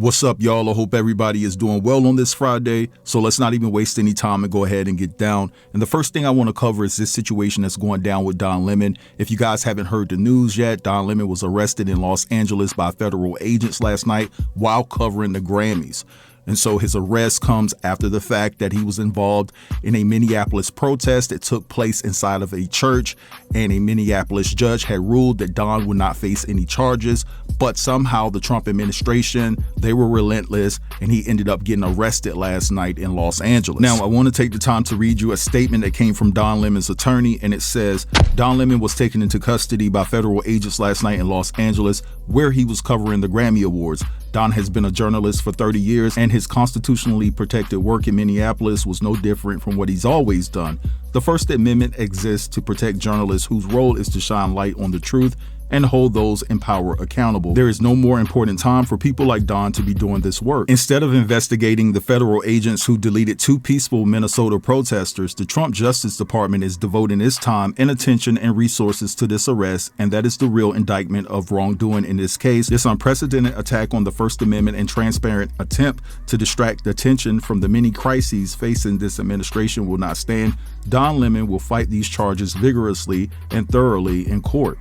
What's up, y'all? I hope everybody is doing well on this Friday. So let's not even waste any time and go ahead and get down. And the first thing I want to cover is this situation that's going down with Don Lemon. If you guys haven't heard the news yet, Don Lemon was arrested in Los Angeles by federal agents last night while covering the Grammys. And so his arrest comes after the fact that he was involved in a Minneapolis protest that took place inside of a church, and a Minneapolis judge had ruled that Don would not face any charges, but somehow the Trump administration, they were relentless, and he ended up getting arrested last night in Los Angeles. Now, I want to take the time to read you a statement that came from Don Lemon's attorney, and it says, Don Lemon was taken into custody by federal agents last night in Los Angeles, where he was covering the Grammy Awards. Don has been a journalist for 30 years, and his constitutionally protected work in Minneapolis was no different from what he's always done. The First Amendment exists to protect journalists whose role is to shine light on the truth and hold those in power accountable. There is no more important time for people like Don to be doing this work. Instead of investigating the federal agents who deleted 2 peaceful Minnesota protesters, the Trump Justice Department is devoting its time and attention and resources to this arrest, and that is the real indictment of wrongdoing in this case. This unprecedented attack on the First Amendment and transparent attempt to distract attention from the many crises facing this administration will not stand. Don Lemon will fight these charges vigorously and thoroughly in court.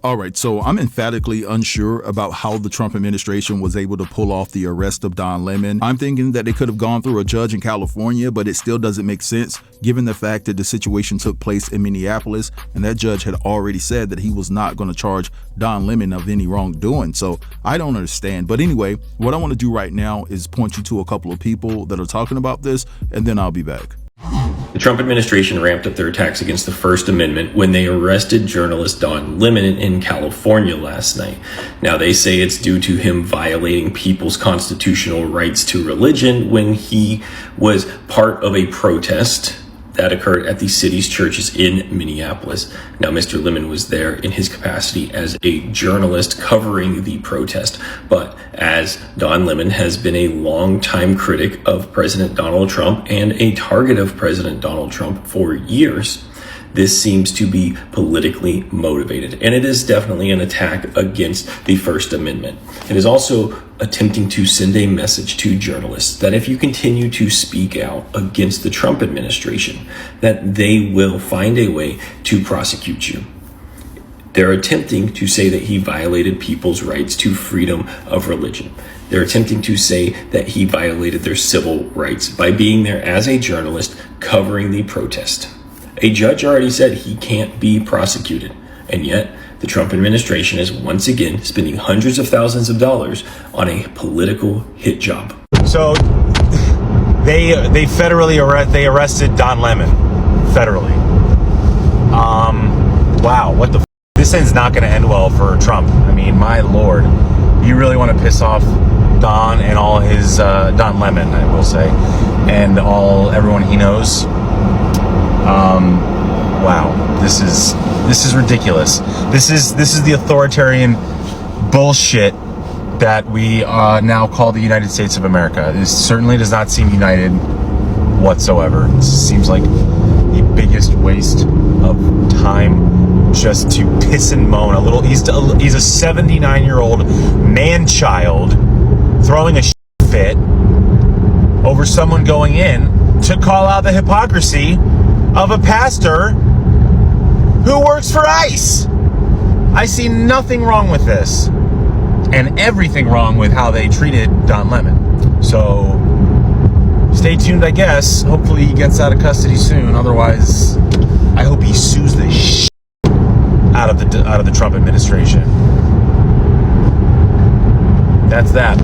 All right, so I'm emphatically unsure about how the Trump administration was able to pull off the arrest of Don Lemon. I'm thinking that they could have gone through a judge in California, but it still doesn't make sense given the fact that the situation took place in Minneapolis, and that judge had already said that he was not going to charge Don Lemon of any wrongdoing. So I don't understand. But anyway, what I want to do right now is point you to a couple of people that are talking about this, and then I'll be back. The Trump administration ramped up their attacks against the First Amendment when they arrested journalist Don Lemon in California last night. Now, they say it's due to him violating people's constitutional rights to religion when he was part of a protest that occurred at the city's churches in Minneapolis. Now, Mr. Lemon was there in his capacity as a journalist covering the protest, but as Don Lemon has been a longtime critic of President Donald Trump and a target of President Donald Trump for years, this seems to be politically motivated, and it is definitely an attack against the First Amendment. It is also attempting to send a message to journalists that if you continue to speak out against the Trump administration, that they will find a way to prosecute you. They're attempting to say that he violated people's rights to freedom of religion. They're attempting to say that he violated their civil rights by being there as a journalist covering the protest. A judge already said he can't be prosecuted, and yet the Trump administration is once again spending hundreds of thousands of dollars on a political hit job. So they arrested Don Lemon federally. Wow, what the f-? This end's not going to end well for Trump. I mean, my lord, you really want to piss off Don and all his Don Lemon, I will say, and everyone he knows. Wow, this is ridiculous. This is the authoritarian bullshit that we now call the United States of America. This certainly does not seem united whatsoever. This seems like the biggest waste of time just to piss and moan. He's a 79-year-old man-child throwing a fit over someone going in to call out the hypocrisy of a pastor who works for ICE. I see nothing wrong with this and everything wrong with how they treated Don Lemon. So stay tuned, I guess. Hopefully he gets out of custody soon. Otherwise, I hope he sues the shit out of the Trump administration. That's that.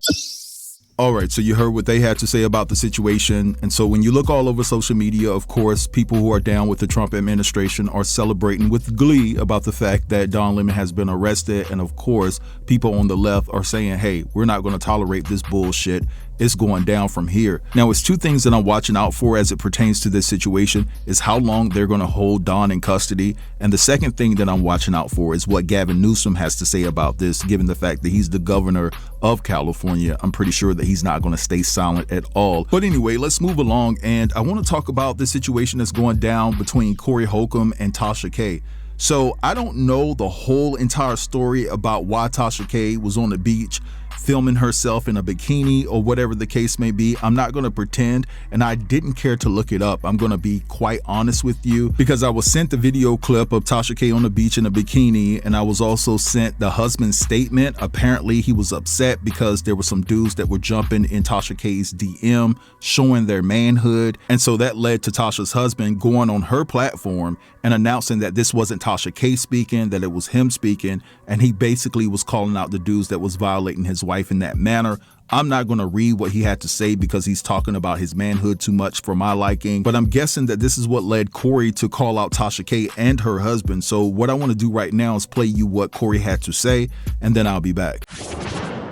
All right, so you heard what they had to say about the situation. And so when you look all over social media, of course, people who are down with the Trump administration are celebrating with glee about the fact that Don Lemon has been arrested. And of course, people on the left are saying, hey, we're not going to tolerate this bullshit. It's going down from here. Now, it's 2 things that I'm watching out for as it pertains to this situation is how long they're going to hold Don in custody. And the second thing that I'm watching out for is what Gavin Newsom has to say about this, given the fact that he's the governor of California. I'm pretty sure that he's not going to stay silent at all. But anyway, let's move along. And I want to talk about the situation that's going down between Corey Holcomb and Tasha K. So I don't know the whole entire story about why Tasha K was on the beach filming herself in a bikini or whatever the case may be. I'm not going to pretend, and I didn't care to look it up. I'm going to be quite honest with you, because I was sent the video clip of Tasha K on the beach in a bikini, and I was also sent the husband's statement. Apparently he was upset because there were some dudes that were jumping in Tasha K's DM showing their manhood, and so that led to Tasha's husband going on her platform and announcing that this wasn't Tasha K speaking, that it was him speaking, and he basically was calling out the dudes that was violating his wife in that manner. I'm not going to read what he had to say because he's talking about his manhood too much for my liking, but I'm guessing that this is what led Corey to call out Tasha K and her husband. So what I want to do right now is play you what Corey had to say, and then I'll be back.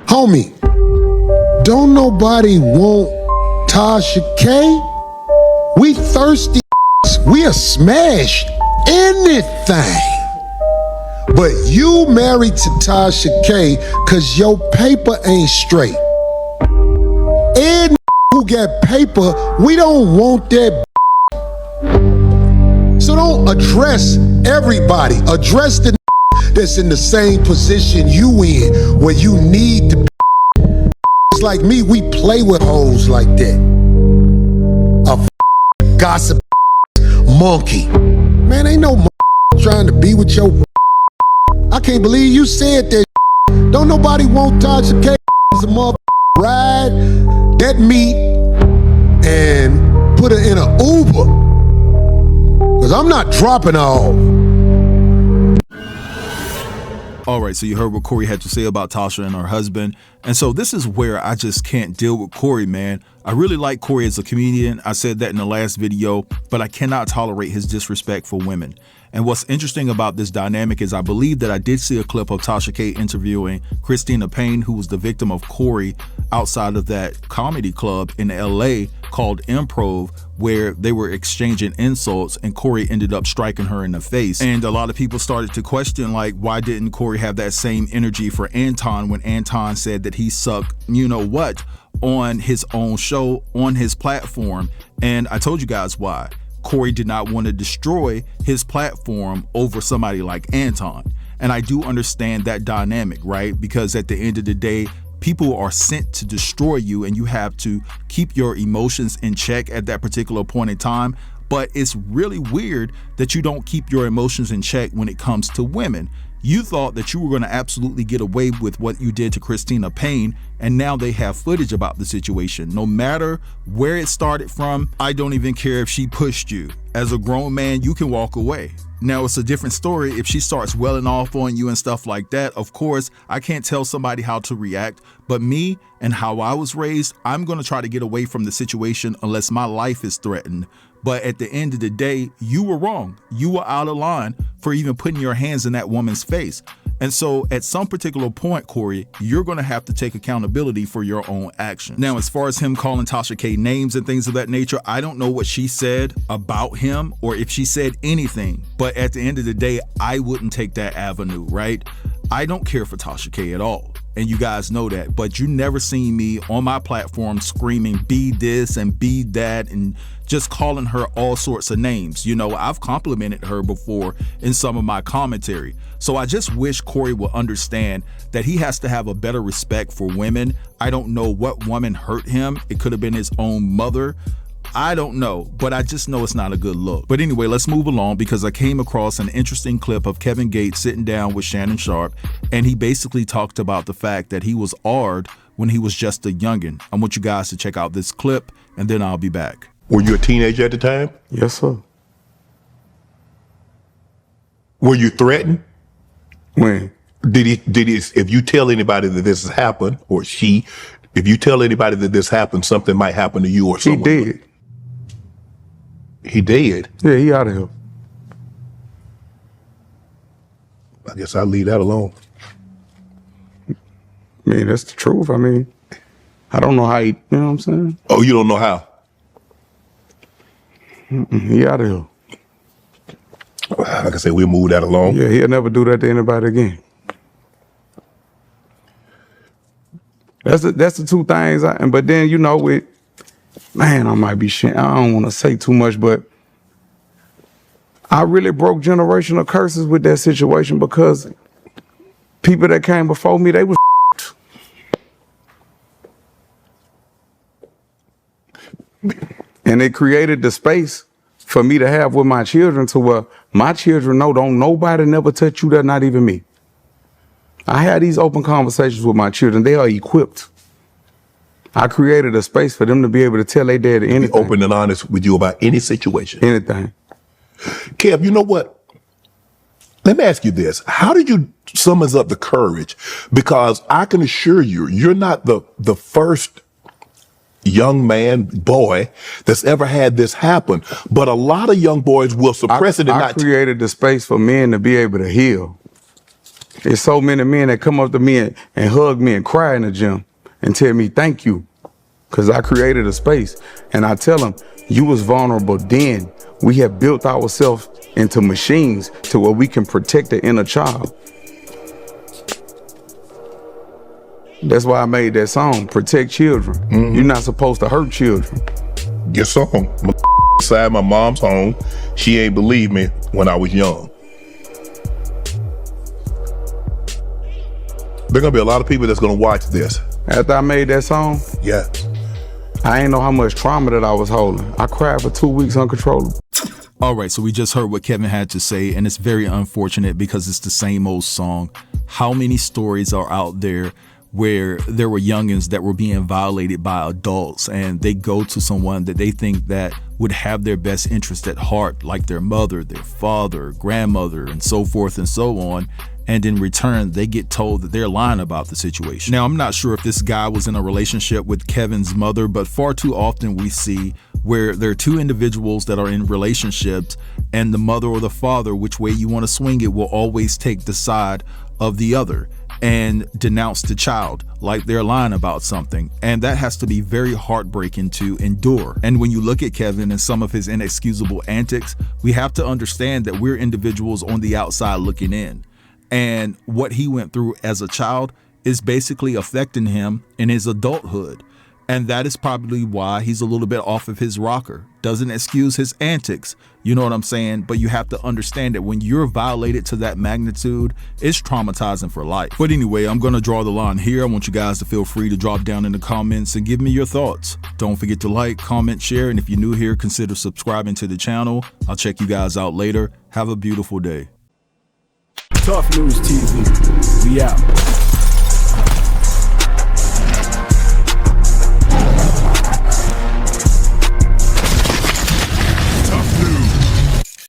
Homie, don't nobody want Tasha K? We thirsty, we'll smash anything. But you married to Tasha K cause your paper ain't straight. And who got paper, we don't want that. So don't address everybody. Address the that's in the same position you in, where you need to be. It's like me, we play with hoes like that. A gossip monkey. Man, ain't no trying to be with your. I can't believe you said that. Don't nobody want Tasha K as a mother ride that meat and put her in an Uber. Cause I'm not dropping her off. All right, so you heard what Corey had to say about Tasha and her husband. And so this is where I just can't deal with Corey, man. I really like Corey as a comedian. I said that in the last video, but I cannot tolerate his disrespect for women. And what's interesting about this dynamic is I believe that I did see a clip of Tasha K interviewing Cristina Payne, who was the victim of Corey, outside of that comedy club in LA called Improv, where they were exchanging insults and Corey ended up striking her in the face. And a lot of people started to question, like, why didn't Corey have that same energy for Anton when Anton said that he sucked, you know what, on his own show, on his platform? And I told you guys why. Corey did not want to destroy his platform over somebody like Anton. And I do understand that dynamic, right? Because at the end of the day, people are sent to destroy you and you have to keep your emotions in check at that particular point in time. But it's really weird that you don't keep your emotions in check when it comes to women. You thought that you were going to absolutely get away with what you did to Cristina Payne, and now they have footage about the situation. No matter where it started from, I don't even care if she pushed you. As a grown man, you can walk away. Now, it's a different story if she starts welling off on you and stuff like that. Of course, I can't tell somebody how to react, but me and how I was raised, I'm going to try to get away from the situation unless my life is threatened. But at the end of the day, you were wrong. You were out of line for even putting your hands in that woman's face. And so at some particular point, Corey, you're going to have to take accountability for your own actions. Now, as far as him calling Tasha K names and things of that nature, I don't know what she said about him or if she said anything. But at the end of the day, I wouldn't take that avenue, right? I don't care for Tasha K at all. And you guys know that, but you never seen me on my platform screaming, be this and be that, and just calling her all sorts of names. You know, I've complimented her before in some of my commentary. So I just wish Corey will understand that he has to have a better respect for women. I don't know what woman hurt him. It could have been his own mother. I don't know, but I just know it's not a good look. But anyway, let's move along because I came across an interesting clip of Kevin Gates sitting down with Shannon Sharpe, and he basically talked about the fact that he was AR'd when he was just a youngin'. I want you guys to check out this clip, and then I'll be back. Were you a teenager at the time? Yes, sir. Were you threatened? When? Did he, if you tell anybody that this has happened, or if you tell anybody that this happened, something might happen to you or someone? He did. He did? Yeah, he out of here. I guess I'll leave that alone. I mean, that's the truth. I mean, I don't know how he, you know what I'm saying? Oh, you don't know how? He out of here. Like I said, we'll move that along. Yeah, he'll never do that to anybody again. That's the two things. But then, you know, man, I might be shit. I don't want to say too much, but I really broke generational curses with that situation because people that came before me, they was And it created the space for me to have with my children to where my children know don't nobody never touch you, that not even me. I had these open conversations with my children. They are equipped. I created a space for them to be able to tell their dad anything. Be open and honest with you about any situation. Anything. Kev, you know what? Let me ask you this. How did you summon up the courage? Because I can assure you, you're not the first young man, boy, that's ever had this happen. But a lot of young boys will suppress it and I created the space for men to be able to heal. There's so many men that come up to me and hug me and cry in the gym and tell me thank you, because I created a space. And I tell them, you was vulnerable then. We have built ourselves into machines to where we can protect the inner child. That's why I made that song, Protect Children. Mm-hmm. You're not supposed to hurt children. Your song, inside my mom's home, she ain't believe me when I was young. There gonna be a lot of people that's gonna watch this. After I made that song? Yeah. I ain't know how much trauma that I was holding. I cried for 2 weeks uncontrollable. All right, so we just heard what Kevin had to say, and it's very unfortunate because it's the same old song. How many stories are out there where there were youngins that were being violated by adults, and they go to someone that they think that would have their best interest at heart, like their mother, their father, grandmother, and so forth and so on. And in return, they get told that they're lying about the situation. Now, I'm not sure if this guy was in a relationship with Kevin's mother, but far too often we see where there are two individuals that are in relationships, and the mother or the father, which way you want to swing it, will always take the side of the other and denounce the child like they're lying about something. And that has to be very heartbreaking to endure. And when you look at Kevin and some of his inexcusable antics, we have to understand that we're individuals on the outside looking in. And what he went through as a child is basically affecting him in his adulthood. And that is probably why he's a little bit off of his rocker. Doesn't excuse his antics, you know what I'm saying? But you have to understand that when you're violated to that magnitude, it's traumatizing for life. But anyway, I'm gonna draw the line here. I want you guys to feel free to drop down in the comments and give me your thoughts. Don't forget to like, comment, share, and if you're new here, consider subscribing to the channel. I'll check you guys out later. Have a beautiful day. Tough News TV, we out.